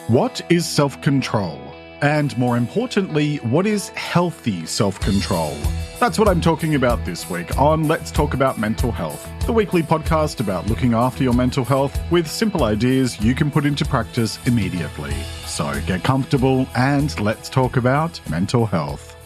What is self-control? And more importantly, what is healthy self-control? That's what I'm talking about this week on Let's Talk About Mental Health, the weekly podcast about looking after your mental health with simple ideas you can put into practice immediately. So get comfortable and let's talk about mental health.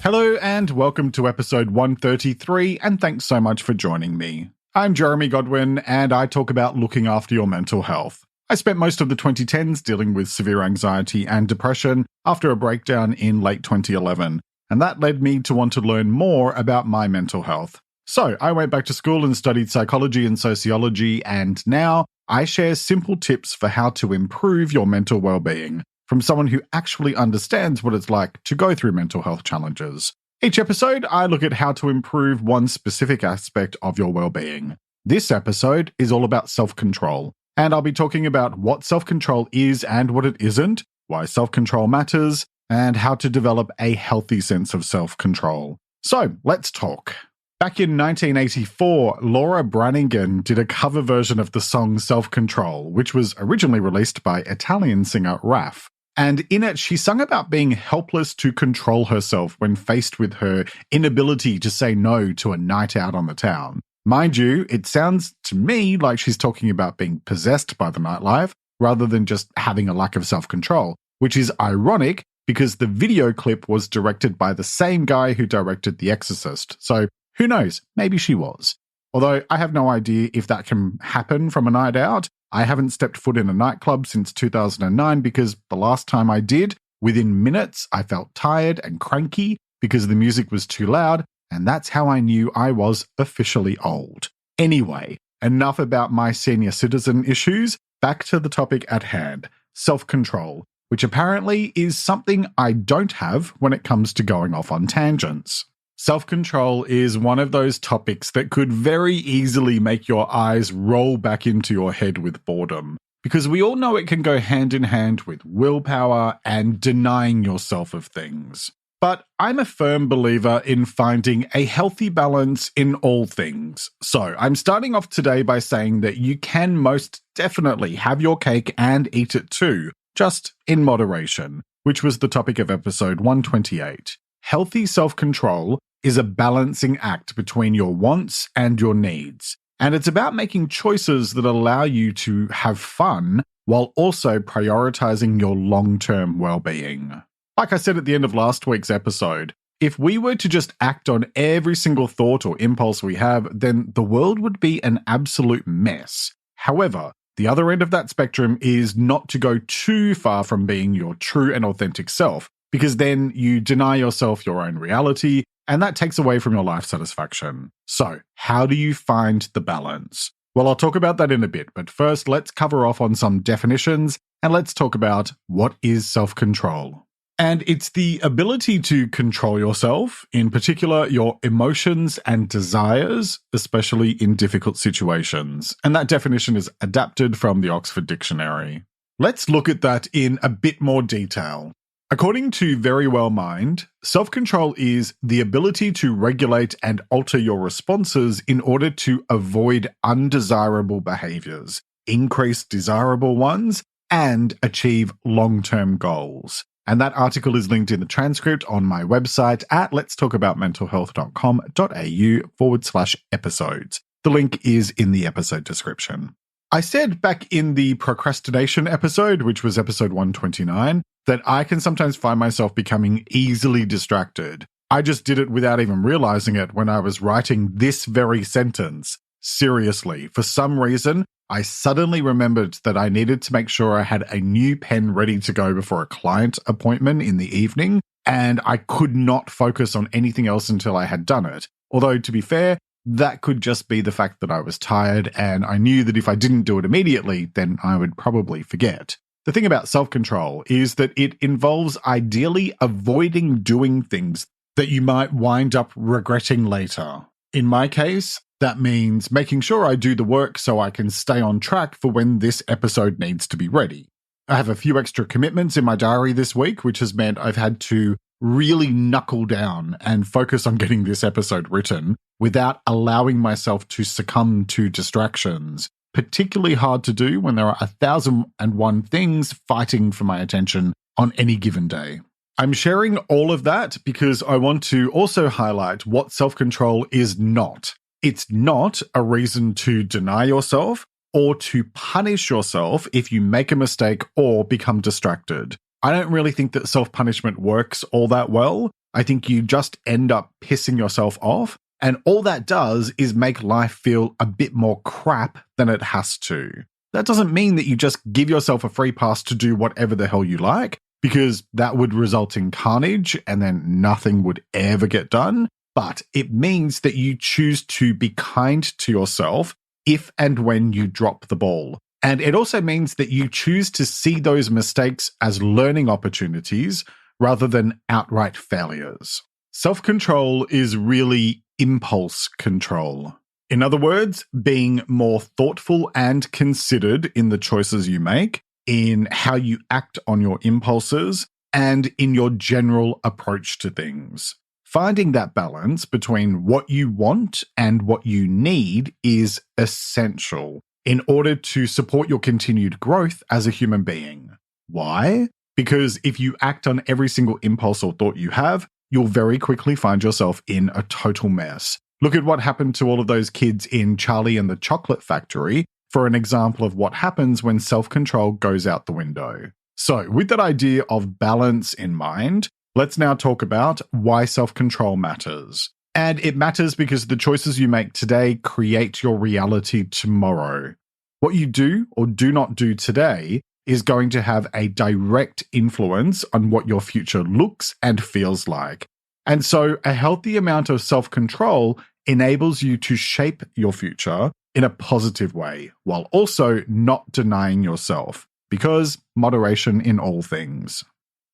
Hello and welcome to episode 133, and thanks so much for joining me. I'm Jeremy Godwin and I talk about looking after your mental health. I spent most of the 2010s dealing with severe anxiety and depression after a breakdown in late 2011, and that led me to want to learn more about my mental health. So I went back to school and studied psychology and sociology, and now I share simple tips for how to improve your mental well-being from someone who actually understands what it's like to go through mental health challenges. Each episode, I look at how to improve one specific aspect of your well-being. This episode is all about self-control. And I'll be talking about what self-control is and what it isn't, why self-control matters, and how to develop a healthy sense of self-control. So, let's talk. Back in 1984, Laura Branigan did a cover version of the song Self-Control, which was originally released by Italian singer Raf. And in it, she sung about being helpless to control herself when faced with her inability to say no to a night out on the town. Mind you, it sounds to me like she's talking about being possessed by the nightlife rather than just having a lack of self-control, which is ironic because the video clip was directed by the same guy who directed The Exorcist. So who knows, maybe she was. Although I have no idea if that can happen from a night out. I haven't stepped foot in a nightclub since 2009 because the last time I did, within minutes, I felt tired and cranky because the music was too loud. And that's how I knew I was officially old. Anyway, enough about my senior citizen issues. Back to the topic at hand, self-control, which apparently is something I don't have when it comes to going off on tangents. Self-control is one of those topics that could very easily make your eyes roll back into your head with boredom, because we all know it can go hand in hand with willpower and denying yourself of things. But I'm a firm believer in finding a healthy balance in all things. So I'm starting off today by saying that you can most definitely have your cake and eat it too, just in moderation, which was the topic of episode 128. Healthy self-control is a balancing act between your wants and your needs. And it's about making choices that allow you to have fun while also prioritizing your long-term well-being. Like I said at the end of last week's episode, if we were to just act on every single thought or impulse we have, then the world would be an absolute mess. However, the other end of that spectrum is not to go too far from being your true and authentic self, because then you deny yourself your own reality, and that takes away from your life satisfaction. So, how do you find the balance? Well, I'll talk about that in a bit, but first let's cover off on some definitions, and let's talk about what is self-control. And it's the ability to control yourself, in particular your emotions and desires, especially in difficult situations. And that definition is adapted from the Oxford Dictionary. Let's look at that in a bit more detail. According to Verywell Mind, self-control is the ability to regulate and alter your responses in order to avoid undesirable behaviors, increase desirable ones, and achieve long-term goals. And that article is linked in the transcript on my website at letstalkaboutmentalhealth.com.au/episodes. The link is in the episode description. I said back in the procrastination episode, which was episode 129, that I can sometimes find myself becoming easily distracted. I just did it without even realizing it when I was writing this very sentence. Seriously, for some reason, I suddenly remembered that I needed to make sure I had a new pen ready to go before a client appointment in the evening, and I could not focus on anything else until I had done it. Although, to be fair, that could just be the fact that I was tired, and I knew that if I didn't do it immediately, then I would probably forget. The thing about self-control is that it involves ideally avoiding doing things that you might wind up regretting later. In my case, that means making sure I do the work so I can stay on track for when this episode needs to be ready. I have a few extra commitments in my diary this week, which has meant I've had to really knuckle down and focus on getting this episode written without allowing myself to succumb to distractions. particularly hard to do when there are 1,001 things fighting for my attention on any given day. I'm sharing all of that because I want to also highlight what self-control is not. It's not a reason to deny yourself or to punish yourself if you make a mistake or become distracted. I don't really think that self-punishment works all that well. I think you just end up pissing yourself off, and all that does is make life feel a bit more crap than it has to. That doesn't mean that you just give yourself a free pass to do whatever the hell you like, because that would result in carnage and then nothing would ever get done. But it means that you choose to be kind to yourself if and when you drop the ball. And it also means that you choose to see those mistakes as learning opportunities rather than outright failures. Self-control is really impulse control. In other words, being more thoughtful and considered in the choices you make, in how you act on your impulses, and in your general approach to things. Finding that balance between what you want and what you need is essential in order to support your continued growth as a human being. Why? Because if you act on every single impulse or thought you have, you'll very quickly find yourself in a total mess. Look at what happened to all of those kids in Charlie and the Chocolate Factory for an example of what happens when self-control goes out the window. So, with that idea of balance in mind, let's now talk about why self-control matters. And it matters because the choices you make today create your reality tomorrow. What you do or do not do today is going to have a direct influence on what your future looks and feels like. And so a healthy amount of self-control enables you to shape your future in a positive way, while also not denying yourself, because moderation in all things.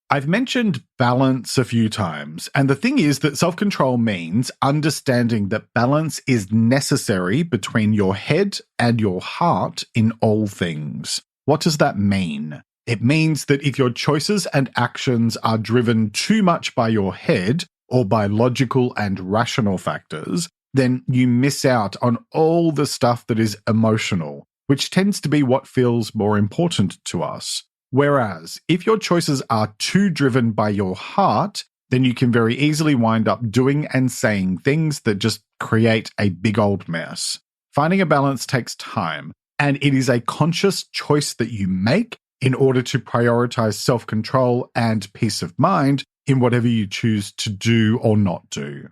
I've mentioned balance a few times, and the thing is that self-control means understanding that balance is necessary between your head and your heart in all things. What does that mean? It means that if your choices and actions are driven too much by your head or by logical and rational factors, then you miss out on all the stuff that is emotional, which tends to be what feels more important to us. Whereas, if your choices are too driven by your heart, then you can very easily wind up doing and saying things that just create a big old mess. Finding a balance takes time, and it is a conscious choice that you make in order to prioritize self-control and peace of mind in whatever you choose to do or not do.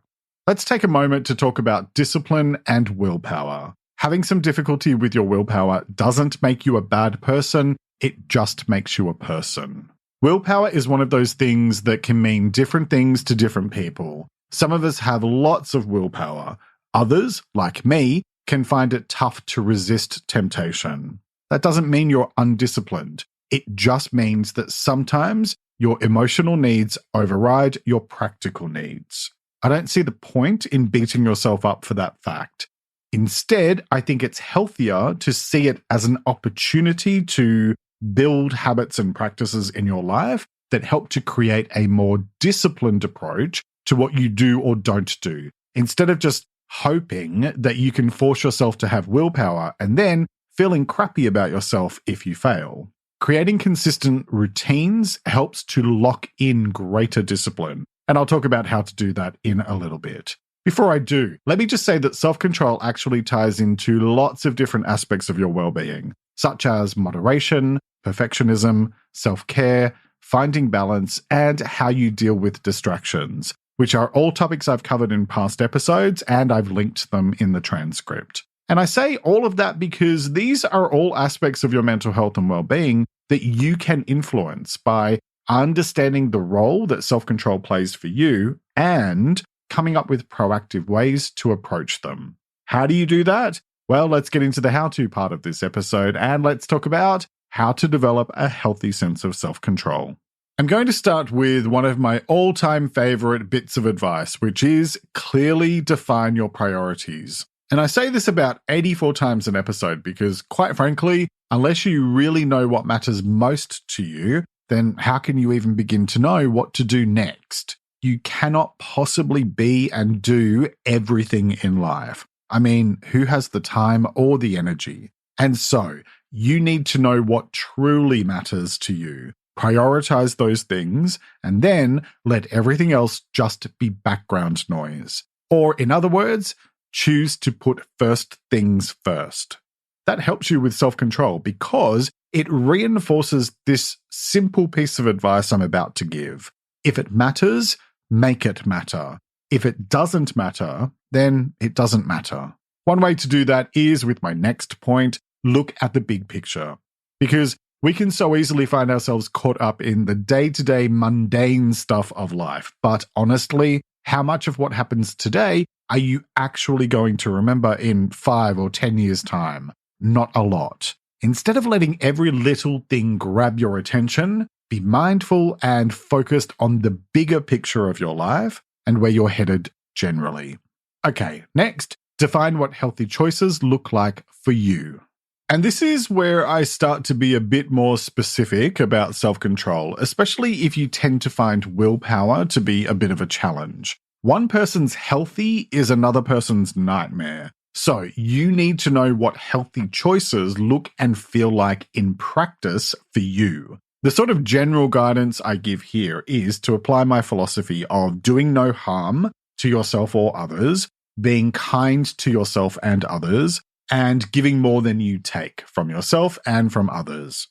Let's take a moment to talk about discipline and willpower. Having some difficulty with your willpower doesn't make you a bad person, it just makes you a person. Willpower is one of those things that can mean different things to different people. Some of us have lots of willpower. Others, like me, can find it tough to resist temptation. That doesn't mean you're undisciplined. It just means that sometimes your emotional needs override your practical needs. I don't see the point in beating yourself up for that fact. Instead, I think it's healthier to see it as an opportunity to build habits and practices in your life that help to create a more disciplined approach to what you do or don't do, instead of just hoping that you can force yourself to have willpower and then feeling crappy about yourself if you fail. Creating consistent routines helps to lock in greater discipline, and I'll talk about how to do that in a little bit. Before I do, let me just say that self-control actually ties into lots of different aspects of your well-being, such as moderation, perfectionism, self-care, finding balance, and how you deal with distractions, which are all topics I've covered in past episodes, and I've linked them in the transcript. And I say all of that because these are all aspects of your mental health and well-being that you can influence by understanding the role that self-control plays for you and coming up with proactive ways to approach them. How do you do that? Well, let's get into the how-to part of this episode, and let's talk about how to develop a healthy sense of self-control. I'm going to start with one of my all-time favorite bits of advice, which is clearly define your priorities. And I say this about 84 times an episode because, quite frankly, unless you really know what matters most to you, then how can you even begin to know what to do next? You cannot possibly be and do everything in life. I mean, who has the time or the energy? And so you need to know what truly matters to you. Prioritize those things and then let everything else just be background noise. Or in other words, choose to put first things first. That helps you with self-control because it reinforces this simple piece of advice I'm about to give. If it matters, make it matter. If it doesn't matter, then it doesn't matter. One way to do that is with my next point, look at the big picture. Because we can so easily find ourselves caught up in the day-to-day mundane stuff of life. But honestly, how much of what happens today are you actually going to remember in 5 or 10 years' time? Not a lot. Instead of letting every little thing grab your attention, be mindful and focused on the bigger picture of your life and where you're headed generally. Okay, next, define what healthy choices look like for you. And this is where I start to be a bit more specific about self-control, especially if you tend to find willpower to be a bit of a challenge. One person's healthy is another person's nightmare. So you need to know what healthy choices look and feel like in practice for you. The sort of general guidance I give here is to apply my philosophy of doing no harm to yourself or others, being kind to yourself and others, and giving more than you take from yourself and from others.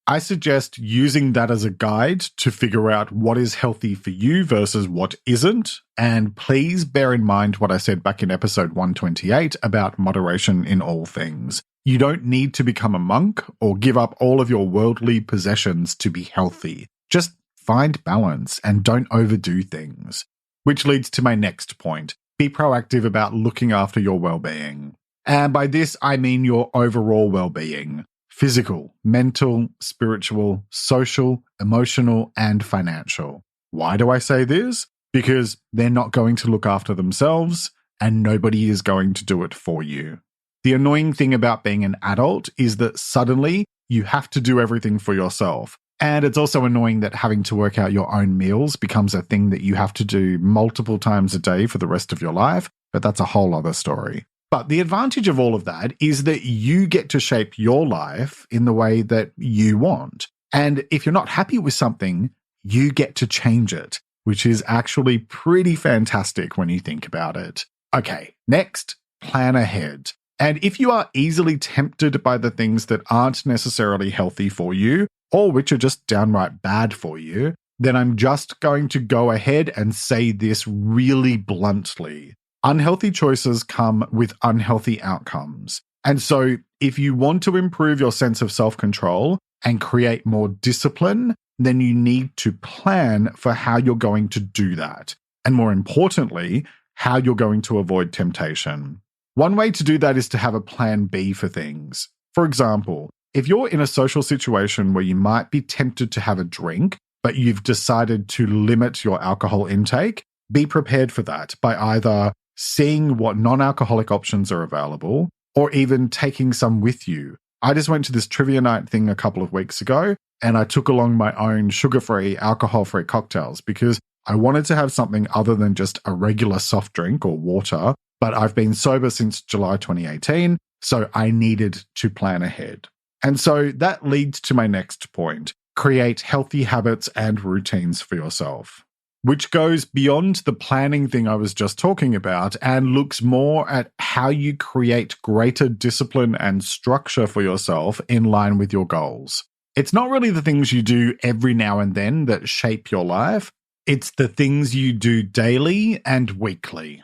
I suggest using that as a guide to figure out what is healthy for you versus what isn't. And please bear in mind what I said back in episode 128 about moderation in all things. You don't need to become a monk or give up all of your worldly possessions to be healthy. Just find balance and don't overdo things. Which leads to my next point. Be proactive about looking after your well-being. And by this, I mean your overall well-being. Physical, mental, spiritual, social, emotional, and financial. Why do I say this? Because they're not going to look after themselves, and nobody is going to do it for you. The annoying thing about being an adult is that suddenly you have to do everything for yourself. And it's also annoying that having to work out your own meals becomes a thing that you have to do multiple times a day for the rest of your life, but that's a whole other story. But the advantage of all of that is that you get to shape your life in the way that you want. And if you're not happy with something, you get to change it, which is actually pretty fantastic when you think about it. Okay, next, plan ahead. And if you are easily tempted by the things that aren't necessarily healthy for you, or which are just downright bad for you, then I'm just going to go ahead and say this really bluntly. Unhealthy choices come with unhealthy outcomes. And so if you want to improve your sense of self-control and create more discipline, then you need to plan for how you're going to do that. And more importantly, how you're going to avoid temptation. One way to do that is to have a plan B for things. For example, if you're in a social situation where you might be tempted to have a drink, but you've decided to limit your alcohol intake, be prepared for that by either seeing what non-alcoholic options are available, or even taking some with you. I just went to this trivia night thing a couple of weeks ago, and I took along my own sugar-free, alcohol-free cocktails because I wanted to have something other than just a regular soft drink or water, but I've been sober since July 2018, so I needed to plan ahead. And so that leads to my next point. Create healthy habits and routines for yourself, which goes beyond the planning thing I was just talking about and looks more at how you create greater discipline and structure for yourself in line with your goals. It's not really the things you do every now and then that shape your life. It's the things you do daily and weekly.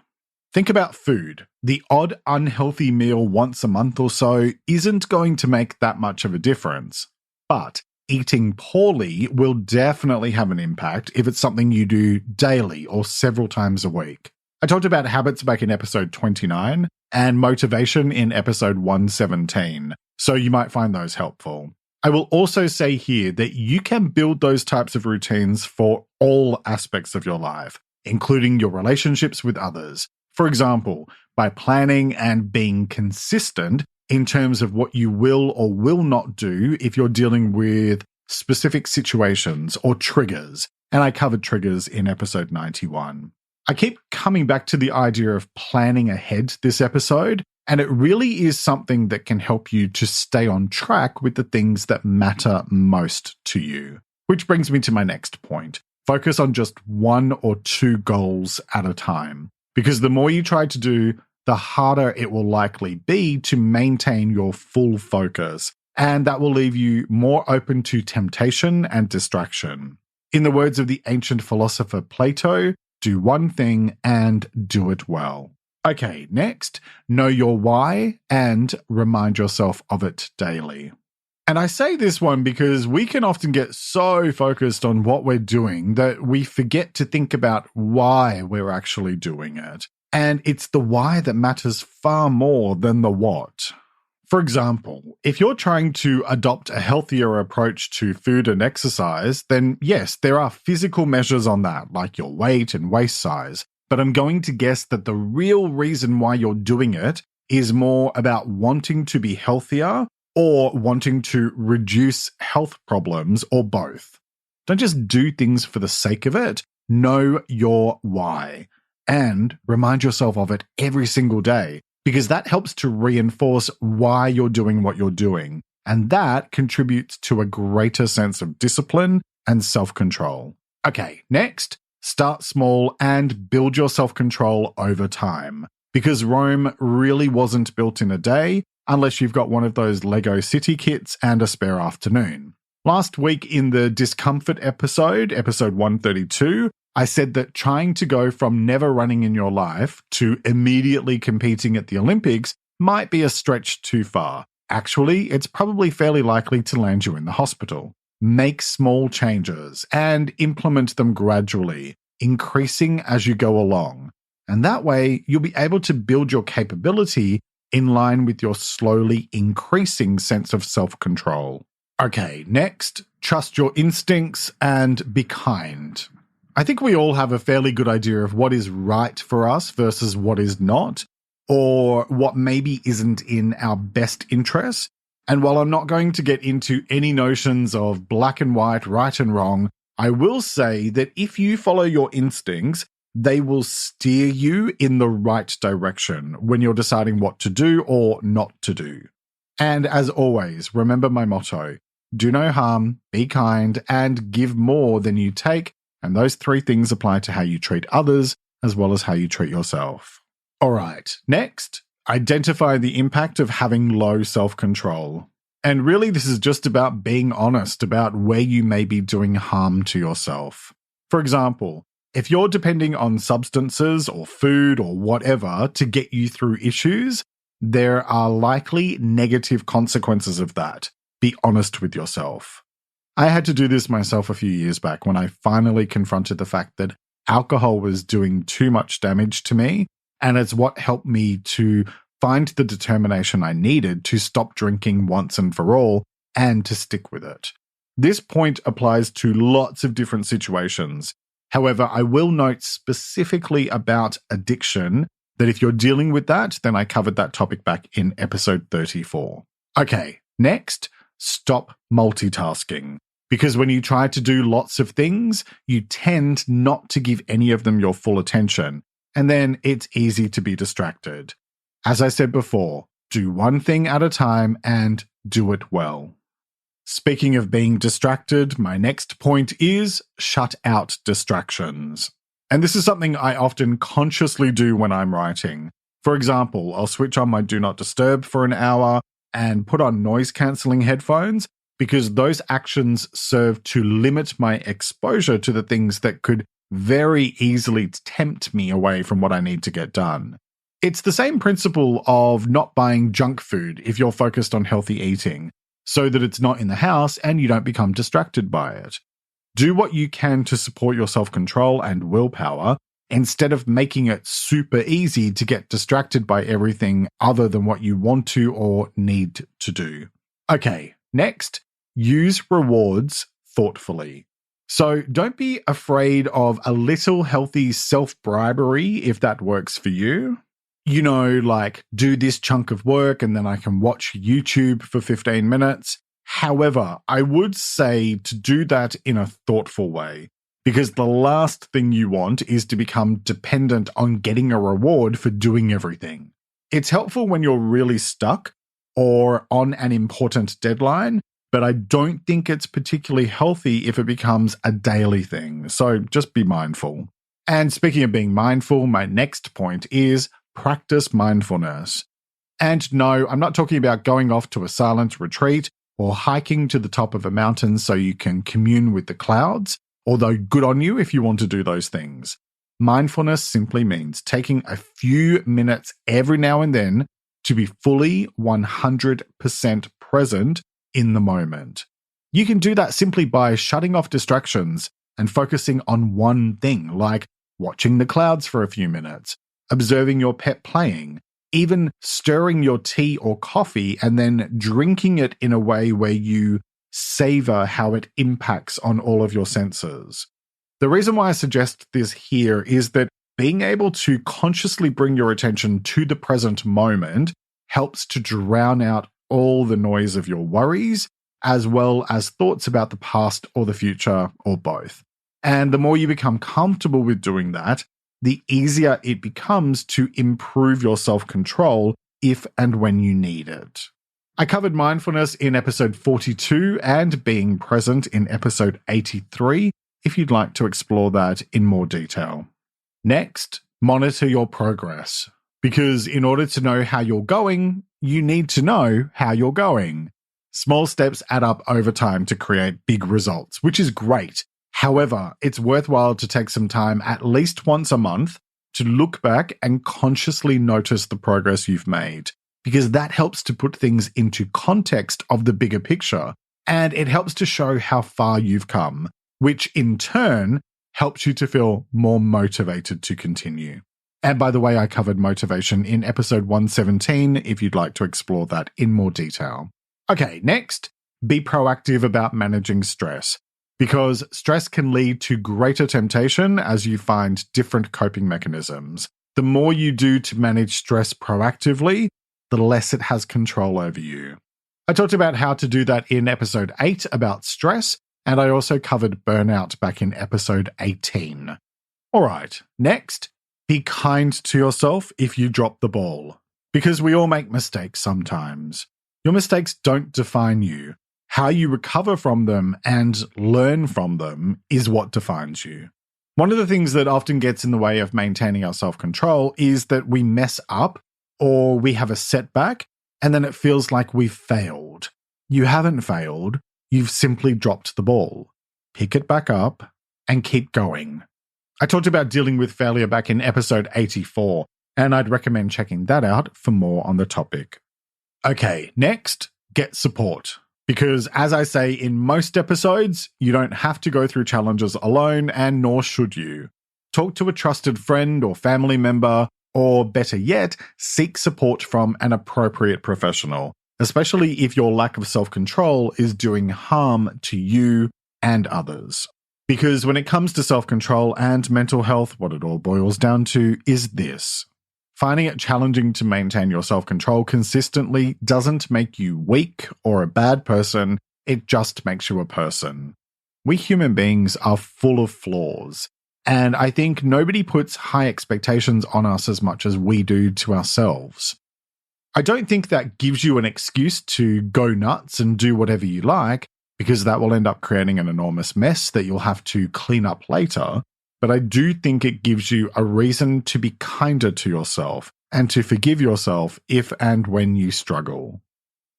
Think about food. The odd unhealthy meal once a month or so isn't going to make that much of a difference. But eating poorly will definitely have an impact if it's something you do daily or several times a week. I talked about habits back in episode 29 and motivation in episode 117, so you might find those helpful. I will also say here that you can build those types of routines for all aspects of your life, including your relationships with others. For example, by planning and being consistent in terms of what you will or will not do if you're dealing with specific situations or triggers. And I covered triggers in episode 91. I keep coming back to the idea of planning ahead this episode And it really is something that can help you to stay on track with the things that matter most to you. Which brings me to my next point. Focus on just 1 or 2 goals at a time. Because the more you try to do, the harder it will likely be to maintain your full focus. And that will leave you more open to temptation and distraction. In the words of the ancient philosopher Plato, do one thing and do it well. Okay, next, know your why and remind yourself of it daily. And I say this one because we can often get so focused on what we're doing that we forget to think about why we're actually doing it. And it's the why that matters far more than the what. For example, if you're trying to adopt a healthier approach to food and exercise, then yes, there are physical measures on that, like your weight and waist size. But I'm going to guess that the real reason why you're doing it is more about wanting to be healthier or wanting to reduce health problems, or both. Don't just do things for the sake of it. Know your why and remind yourself of it every single day, because that helps to reinforce why you're doing what you're doing. And that contributes to a greater sense of discipline and self-control. Okay, next, start small and build your self-control over time. Because Rome really wasn't built in a day, unless you've got one of those Lego city kits and a spare afternoon. Last week in the discomfort episode 132, I said that trying to go from never running in your life to immediately competing at the Olympics might be a stretch too far. Actually, it's probably fairly likely to land you in the hospital. Make small changes and implement them gradually, increasing as you go along. And that way, you'll be able to build your capability in line with your slowly increasing sense of self-control. Okay, next, trust your instincts and be kind. I think we all have a fairly good idea of what is right for us versus what is not, or what maybe isn't in our best interest. And while I'm not going to get into any notions of black and white, right and wrong, I will say that if you follow your instincts, they will steer you in the right direction when you're deciding what to do or not to do. And as always, remember my motto, do no harm, be kind, and give more than you take. And those 3 things apply to how you treat others as well as how you treat yourself. All right, next, identify the impact of having low self-control. And really, this is just about being honest about where you may be doing harm to yourself. For example, if you're depending on substances or food or whatever to get you through issues, there are likely negative consequences of that. Be honest with yourself. I had to do this myself a few years back when I finally confronted the fact that alcohol was doing too much damage to me, and it's what helped me to find the determination I needed to stop drinking once and for all and to stick with it. This point applies to lots of different situations. However, I will note specifically about addiction that if you're dealing with that, then I covered that topic back in episode 34. Okay, next, stop multitasking. Because when you try to do lots of things, you tend not to give any of them your full attention, and then it's easy to be distracted. As I said before, do one thing at a time and do it well. Speaking of being distracted, my next point is shut out distractions. And this is something I often consciously do when I'm writing. For example, I'll switch on my Do Not Disturb for an hour and put on noise-cancelling headphones because those actions serve to limit my exposure to the things that could very easily tempt me away from what I need to get done. It's the same principle of not buying junk food if you're focused on healthy eating, so that it's not in the house and you don't become distracted by it. Do what you can to support your self-control and willpower instead of making it super easy to get distracted by everything other than what you want to or need to do. Okay, next, use rewards thoughtfully. So don't be afraid of a little healthy self-bribery if that works for you. You know, like do this chunk of work and then I can watch YouTube for 15 minutes. However, I would say to do that in a thoughtful way, because the last thing you want is to become dependent on getting a reward for doing everything. It's helpful when you're really stuck or on an important deadline, but I don't think it's particularly healthy if it becomes a daily thing. So just be mindful. And speaking of being mindful, my next point is practice mindfulness. And no, I'm not talking about going off to a silent retreat or hiking to the top of a mountain so you can commune with the clouds, although good on you if you want to do those things. Mindfulness simply means taking a few minutes every now and then to be fully 100% present in the moment. You can do that simply by shutting off distractions and focusing on one thing, like watching the clouds for a few minutes, observing your pet playing, even stirring your tea or coffee and then drinking it in a way where you savor how it impacts on all of your senses. The reason why I suggest this here is that being able to consciously bring your attention to the present moment helps to drown out all the noise of your worries, as well as thoughts about the past or the future, or both. And the more you become comfortable with doing that, the easier it becomes to improve your self-control if and when you need it. I covered mindfulness in episode 42 and being present in episode 83, if you'd like to explore that in more detail. Next, monitor your progress. Because in order to know how you're going, you need to know how you're going. Small steps add up over time to create big results, which is great. However, it's worthwhile to take some time at least once a month to look back and consciously notice the progress you've made, because that helps to put things into context of the bigger picture, and it helps to show how far you've come, which in turn helps you to feel more motivated to continue. And by the way, I covered motivation in episode 117 if you'd like to explore that in more detail. Okay, next, be proactive about managing stress, because stress can lead to greater temptation as you find different coping mechanisms. The more you do to manage stress proactively, the less it has control over you. I talked about how to do that in episode 8 about stress, and I also covered burnout back in episode 18. All right, next, be kind to yourself if you drop the ball, because we all make mistakes sometimes. Your mistakes don't define you. How you recover from them and learn from them is what defines you. One of the things that often gets in the way of maintaining our self-control is that we mess up or we have a setback and then it feels like we've failed. You haven't failed, you've simply dropped the ball. Pick it back up and keep going. I talked about dealing with failure back in episode 84, and I'd recommend checking that out for more on the topic. Okay, next, get support. Because as I say in most episodes, you don't have to go through challenges alone, and nor should you. Talk to a trusted friend or family member, or better yet, seek support from an appropriate professional, especially if your lack of self-control is doing harm to you and others. Because when it comes to self-control and mental health, what it all boils down to is this. Finding it challenging to maintain your self-control consistently doesn't make you weak or a bad person, it just makes you a person. We human beings are full of flaws, and I think nobody puts high expectations on us as much as we do to ourselves. I don't think that gives you an excuse to go nuts and do whatever you like, because that will end up creating an enormous mess that you'll have to clean up later. But I do think it gives you a reason to be kinder to yourself and to forgive yourself if and when you struggle.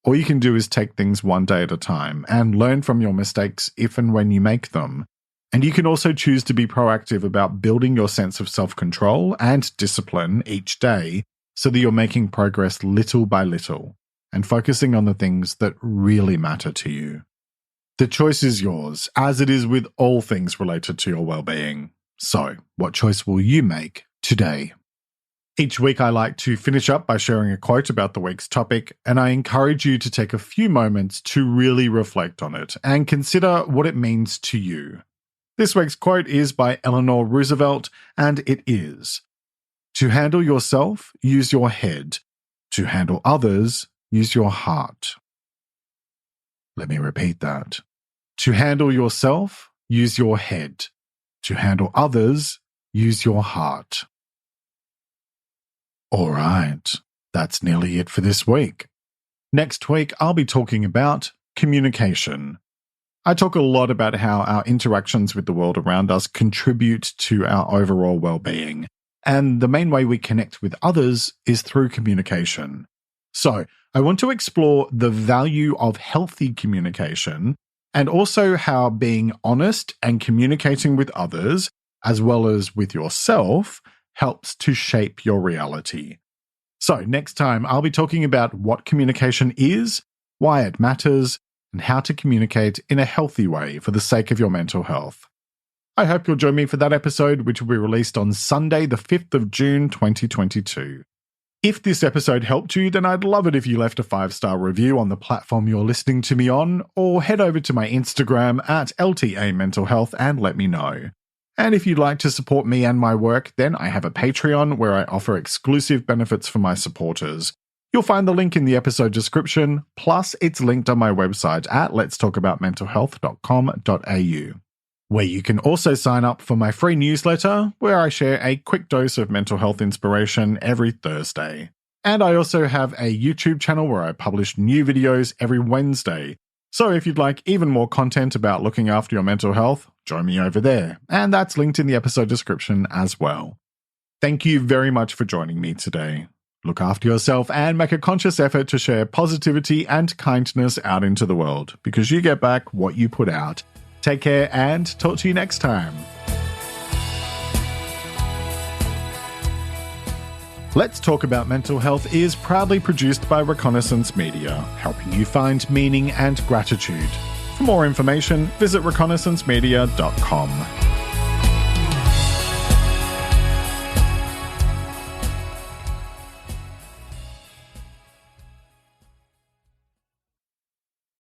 All you can do is take things one day at a time and learn from your mistakes if and when you make them. And you can also choose to be proactive about building your sense of self-control and discipline each day so that you're making progress little by little and focusing on the things that really matter to you. The choice is yours, as it is with all things related to your well-being. So, what choice will you make today? Each week I like to finish up by sharing a quote about the week's topic, and I encourage you to take a few moments to really reflect on it and consider what it means to you. This week's quote is by Eleanor Roosevelt, and it is, "To handle yourself, use your head. To handle others, use your heart." Let me repeat that. To handle yourself, use your head. To handle others, use your heart. All right, That's nearly it for this week. Next week, I'll be talking about communication. I talk a lot about how our interactions with the world around us contribute to our overall well-being, and the main way we connect with others is through communication. So, I want to explore the value of healthy communication and also how being honest and communicating with others, as well as with yourself, helps to shape your reality. So, next time I'll be talking about what communication is, why it matters, and how to communicate in a healthy way for the sake of your mental health. I hope you'll join me for that episode, which will be released on Sunday, the 5th of June, 2022. If this episode helped you, then I'd love it if you left a 5-star review on the platform you're listening to me on, or head over to my Instagram at LTA Mental Health and let me know. And if you'd like to support me and my work, then I have a Patreon where I offer exclusive benefits for my supporters. You'll find the link in the episode description, plus it's linked on my website at letstalkaboutmentalhealth.com.au, where you can also sign up for my free newsletter, where I share a quick dose of mental health inspiration every Thursday. And I also have a YouTube channel where I publish new videos every Wednesday. So if you'd like even more content about looking after your mental health, join me over there. And that's linked in the episode description as well. Thank you very much for joining me today. Look after yourself and make a conscious effort to share positivity and kindness out into the world, because you get back what you put out. Take care and talk to you next time. Let's Talk About Mental Health is proudly produced by Reconnaissance Media, helping you find meaning and gratitude. For more information, visit reconnaissancemedia.com.